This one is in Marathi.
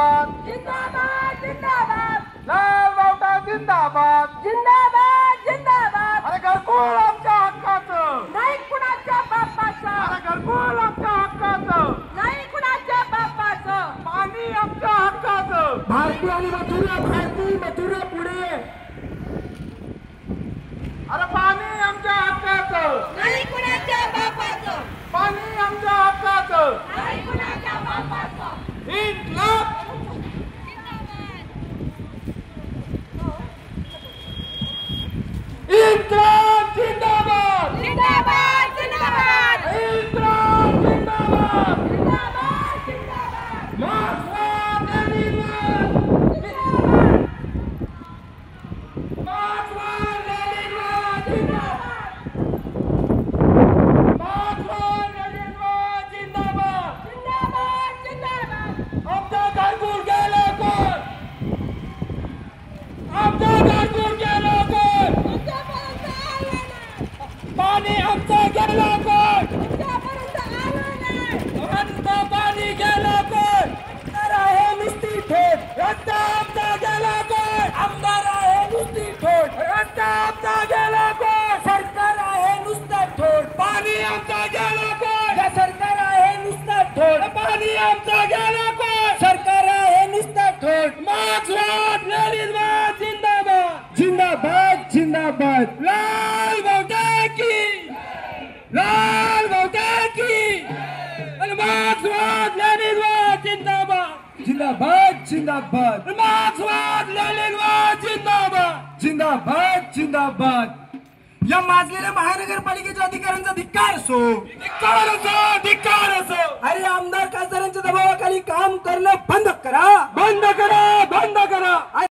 जिंदाबाद जिंदाबाद जिंदाबाद लाल बावटा जिंदाबाद जिंदाबाद जिंदाबाद अरे घरकुल आमच्या हक्काचं नाही कुणाच्या बापाचं अरे घरकुल आमच्या हक्काचं नाही कुणाच्या बापाचं पाणी आमच्या हक्काचं भारती आणि मथुरा पुढे अरे पाणी आमच्या हक्काचं नाही कुणाच्या बापाचं पाणी आमच्या हक्काचं नाही कुणाच्या बापाचं इन्क्लाब इन्क्लाब जिंदाबाद जिंदाबाद जिंदाबाद इन्क्लाब जिंदाबाद जिंदाबाद जिंदाबाद मार्क्सवाद लेनिनवाद मार्क्सवाद लेनिनवाद जिंदाबाद जिंदाबाद जिंदाबाद आमचा घरकुल गेला कोण आमचा घरकुल गेला कोण आमच्यापर्यंत आलं नाही पाणी आमचं गेलं कोण आमच्यापर्यंत आलं नाही आमचं पाणी गेलं कोण आमदार आहे नुसती ठोट रस्ता आमचा गेला कोण आमदार आहे नुसती ठोट रस्ता आमचा गेला कोण सरकार आहे नुसतं ठोट पाणी आमचा गेला कोण या सरकार आहे नुसतं ठोट पाणी आमचा गेला कोण सरकार आहे नुसतं ठोट मार्क्सवाद लेनिनवाद जिंदाबाद जिंदाबाद जिंदाबाद लाल बावटा की लाल बावटा की आणि मार्क्सवाद लेनिनवाद जिंदाबाद जिंदाबाद जिंदाबाद मार्क्सवाद लेनिनवाद जिंदाबाद जिंदाबाद जिंदाबाद या माजलेल्या महानगरपालिकेच्या अधिकाऱ्यांचा धिक्कार असो धिक्कार असो अरे आमदार खासदारांच्या दबावाखाली काम करणं बंद करा बंद करा